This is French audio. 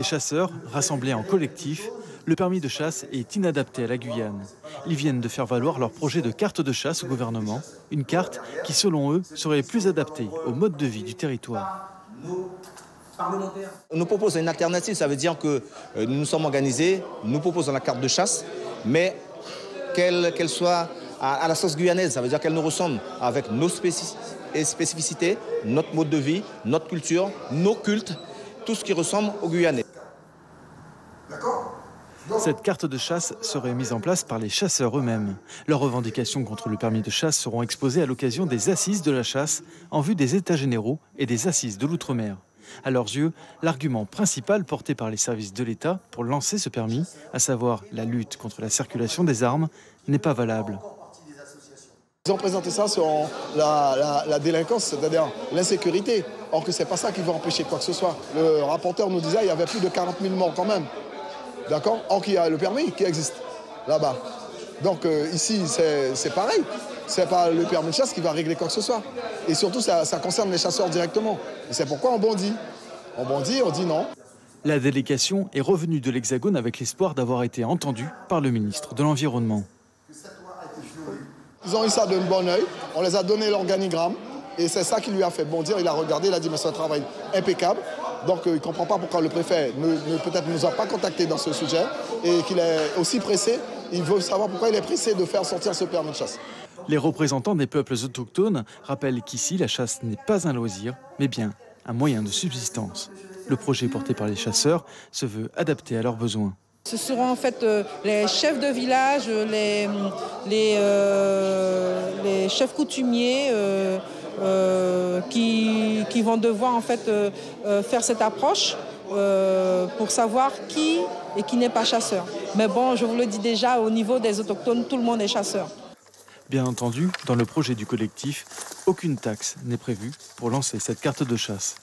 Les chasseurs, rassemblés en collectif, le permis de chasse est inadapté à la Guyane. Ils viennent de faire valoir leur projet de carte de chasse au gouvernement, une carte qui, selon eux, serait plus adaptée au mode de vie du territoire. On nous propose une alternative, ça veut dire que nous nous sommes organisés, nous proposons la carte de chasse, mais qu'elle soit à la sauce guyanaise, ça veut dire qu'elle nous ressemble avec nos spécificités, notre mode de vie, notre culture, nos cultes, tout ce qui ressemble aux Guyanais. Cette carte de chasse serait mise en place par les chasseurs eux-mêmes. Leurs revendications contre le permis de chasse seront exposées à l'occasion des assises de la chasse en vue des États généraux et des assises de l'outre-mer. À leurs yeux, l'argument principal porté par les services de l'État pour lancer ce permis, à savoir la lutte contre la circulation des armes, n'est pas valable. Ils ont présenté ça sur la délinquance, c'est-à-dire l'insécurité. Or que ce n'est pas ça qui va empêcher quoi que ce soit. Le rapporteur nous disait qu'il y avait plus de 40 000 morts quand même. D'accord? Or qu'il y a le permis qui existe là-bas. Donc ici, c'est pareil. Ce n'est pas le permis de chasse qui va régler quoi que ce soit. Et surtout, ça concerne les chasseurs directement. Et c'est pourquoi on bondit. On bondit, on dit non. La délégation est revenue de l'Hexagone avec l'espoir d'avoir été entendue par le ministre de l'Environnement. Ils ont eu ça d'un bon oeil. On les a donné l'organigramme. Et c'est ça qui lui a fait bondir. Il a regardé, il a dit mais c'est un travail impeccable. Donc il ne comprend pas pourquoi le préfet peut-être ne nous a pas contactés dans ce sujet et qu'il est aussi pressé. Il veut savoir pourquoi il est pressé de faire sortir ce permis de chasse. Les représentants des peuples autochtones rappellent qu'ici, la chasse n'est pas un loisir, mais bien un moyen de subsistance. Le projet porté par les chasseurs se veut adapté à leurs besoins. Ce seront en fait les chefs de village, les chefs coutumiers qui vont devoir en fait faire cette approche pour savoir qui et qui n'est pas chasseur. Mais bon, je vous le dis déjà, au niveau des autochtones, tout le monde est chasseur. Bien entendu, dans le projet du collectif, aucune taxe n'est prévue pour lancer cette carte de chasse.